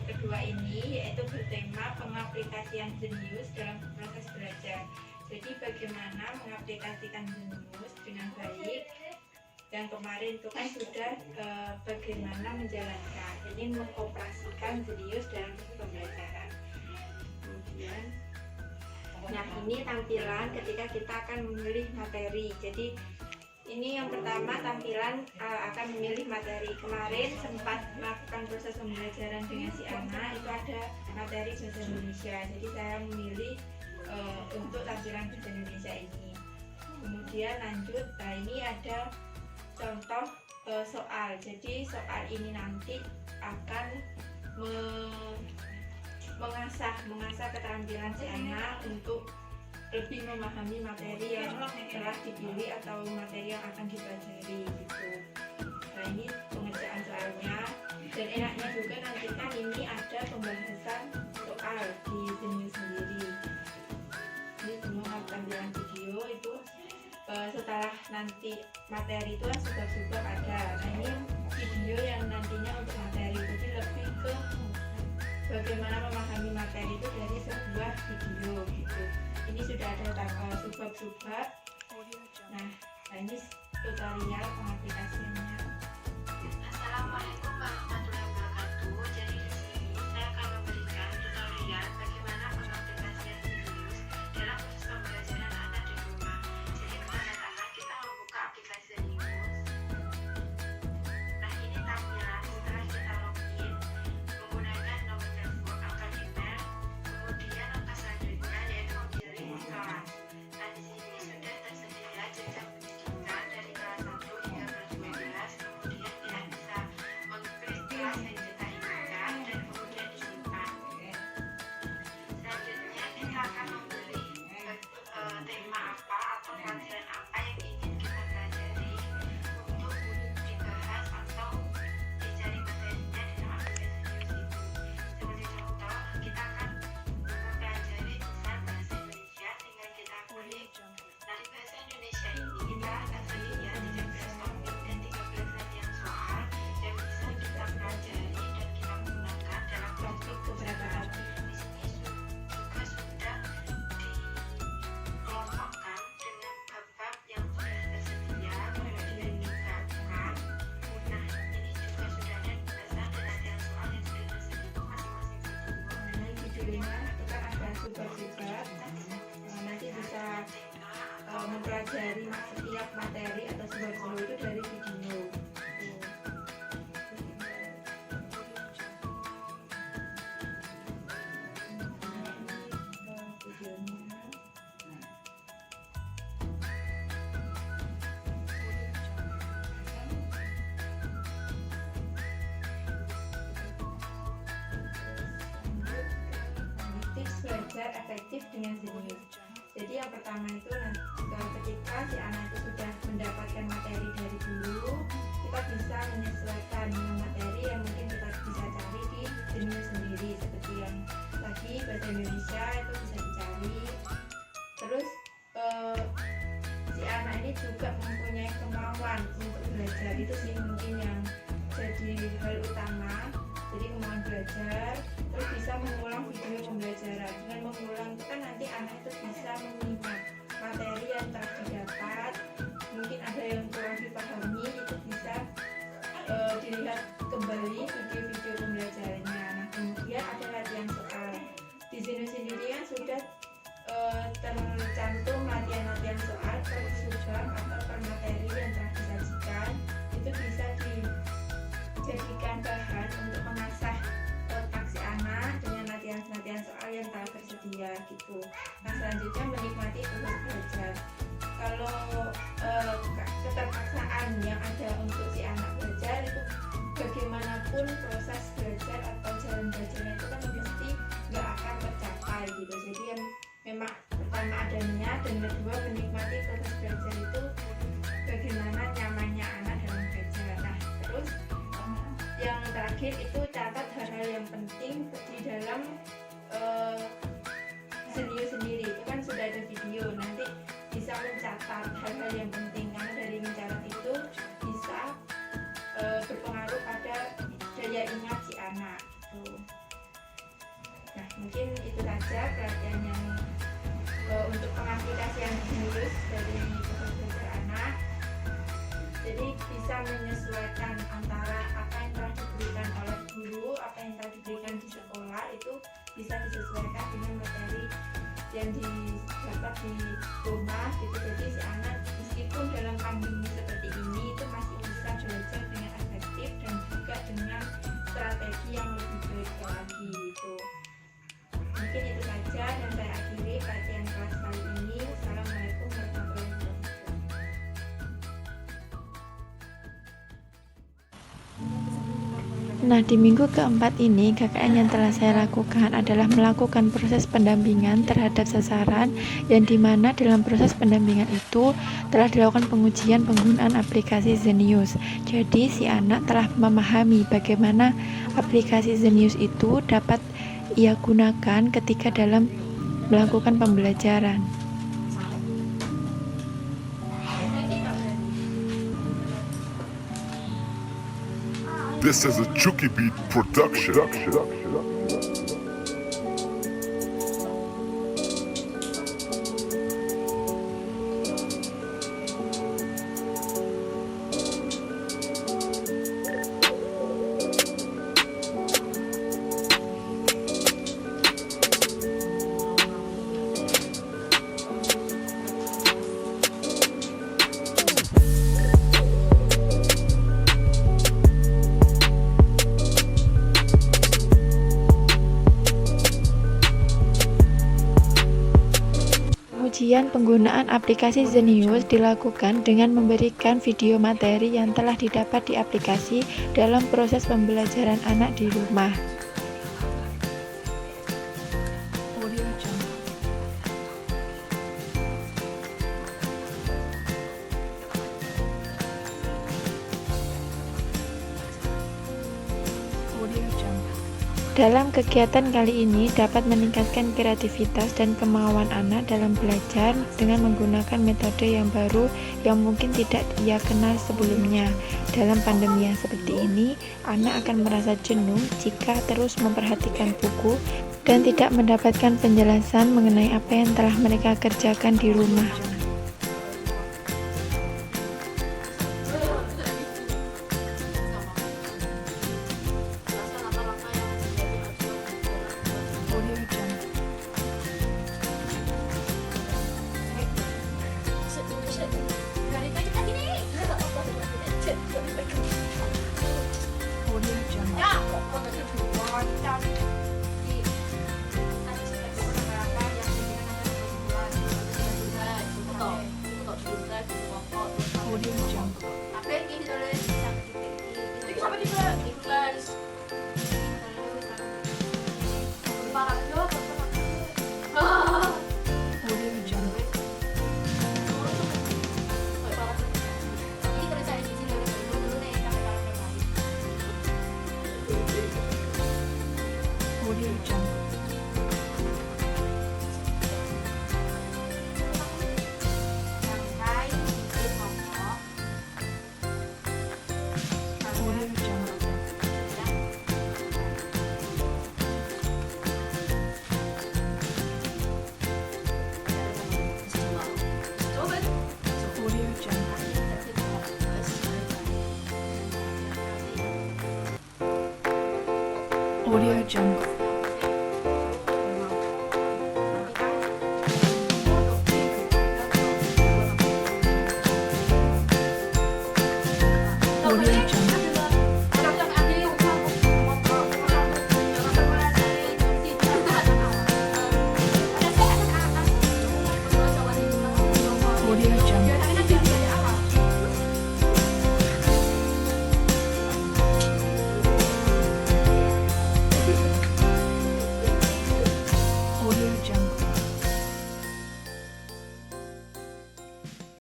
kedua ini yaitu bertema pengaplikasian jenius dalam proses belajar. Jadi bagaimana mengaplikasikan jenius dengan baik. Yang kemarin itu kan sudah bagaimana menjalankan, ini mengoperasikan jenius dalam proses pembelajaran. Kemudian, nah ini tampilan ketika kita akan memilih materi. Jadi ini yang pertama tampilan akan memilih materi. Kemarin sempat melakukan proses pembelajaran dengan si Ana, itu ada materi bahasa Indonesia. Jadi saya memilih untuk tampilan bahasa Indonesia ini. Kemudian lanjut, nah ini ada contoh soal. Jadi soal ini nanti akan mengasah keterampilan si anak untuk lebih memahami materi yang telah dipilih atau materi yang akan dipelajari gitu. Nah ini pengerjaan soalnya, dan enaknya juga nanti kan ini ada pembahasan soal di jenius sendiri. Ini semua tampilan video itu setelah nanti materi itu sudah ada. Nah ini video yang nantinya untuk materi, jadi lebih ke bagaimana memahami materi itu dari sebuah video gitu. Ini sudah ada subbab. Nah ini tutorial pengaplikasiannya. Assalamualaikum warahmatullahi wabarakatuh. Jadi di sini saya akan memberikan tutorial bagaimana pengaplikasian jenius dalam proses pembelajaran anak di rumah. Jadi pertama-tama kita membuka aplikasi jenius. Nah ini tampilan setelah kita login menggunakan nomor telepon atau email. Kemudian langkah selanjutnya yaitu memilih kelas. Nah di sini sudah tersedia jenjang pendidikan dari kelas 1 hingga kelas 12. Kemudian kita bisa mengklik kelas yang kita inginkan dan kemudian disimpan. Selanjutnya kita akan memilih tema apa atau pelajaran apa yang ingin kita pelajari untuk dibahas atau dicari materinya di dalam aplikasi jenius itu. Seperti contoh, kita akan mempelajari misal bahasa Indonesia, tinggal kita klik. Nah di bahasa Indonesia ini kita tersedia 13 topik dan 13 latihan soal yang bisa kita pelajari dan kita gunakan dalam Topik beberapa topik. di sini juga sudah dikelompokkan dengan bab-bab yang sudah tersedia kemudian digabungkan. Nah ini juga sudah ada pembahasan dan latihan soal yang sudah tersedia untuk masing-masing video. Nah ini videonya kita ada subbab. Nanti bisa mempelajari setiap materi atau subbab itu dari video. Videonya. Tips belajar efektif dengan jenius. Jadi yang pertama itu ketika si anak itu sudah mendapatkan materi dari dulu, kita bisa menyesuaikan dengan materi yang mungkin kita bisa cari di jenius sendiri. Seperti yang tadi bahasa Indonesia itu bisa dicari. Terus si anak ini juga mempunyai kemauan untuk belajar, itu sih mungkin yang jadi hal utama. Jadi kemauan belajar, terus bisa mengulang video pembelajaran. Dengan mengulang itu kan nanti anak itu bisa mengingat materi yang telah didapat. Mungkin ada yang kurang dipahami, itu bisa dilihat kembali video-video pembelajarannya. Nah kemudian ada latihan soal. Di sini sendiri kan sudah tercantum latihan-latihan soal per subbab atau per materi yang telah disajikan. Itu bisa dijadikan bahan untuk mengasah otak si anak dengan latihan-latihan soal yang telah tersedia gitu. Nah selanjutnya menikmati proses belajar. Kalau keterpaksaan yang ada untuk si anak belajar itu, bagaimanapun proses belajar atau jalan belajarnya itu kan mesti nggak akan tercapai gitu. Jadi yang memang pertama ada niat, dan kedua menikmati proses belajar itu bagaimana nyamannya anak dalam belajar. Nah terus yang terakhir itu catat hal-hal yang penting di dalam jenius sendiri. Itu kan sudah ada video, nanti bisa mencatat hal-hal yang penting, karena dari mencatat itu bisa berpengaruh pada daya ingat si anak gitu. Nah, mungkin itu saja perhatian yang untuk pengaplikasian Zenius dari Pusat Belajar Anak. Jadi bisa menyesuaikan antara apa yang telah diberikan oleh guru, apa yang telah diberikan di sekolah, itu bisa disesuaikan dengan materi yang didapat di rumah gitu. Jadi si anak meskipun dalam pandemi seperti ini itu masih bisa belajar dengan efektif dan juga dengan strategi yang lebih baik lagi gitu. Mungkin itu saja dan saya akhiri kajian kelas kali ini. Wassalamualaikum warahmatullahi wabarakatuh. Nah, di minggu keempat ini, KKN yang telah saya lakukan adalah melakukan proses pendampingan terhadap sasaran, yang dimana dalam proses pendampingan itu telah dilakukan pengujian penggunaan aplikasi Zenius. Jadi, si anak telah memahami bagaimana aplikasi Zenius itu dapat ia gunakan ketika dalam melakukan pembelajaran. This is a Chucky Beat production. Pengujian penggunaan aplikasi Zenius dilakukan dengan memberikan video materi yang telah didapat di aplikasi dalam proses pembelajaran anak di rumah. Dalam kegiatan kali ini dapat meningkatkan kreativitas dan kemauan anak dalam belajar dengan menggunakan metode yang baru yang mungkin tidak ia kenal sebelumnya. Dalam pandemi yang seperti ini, anak akan merasa jenuh jika terus memperhatikan buku dan tidak mendapatkan penjelasan mengenai apa yang telah mereka kerjakan di rumah. Audio Jungle.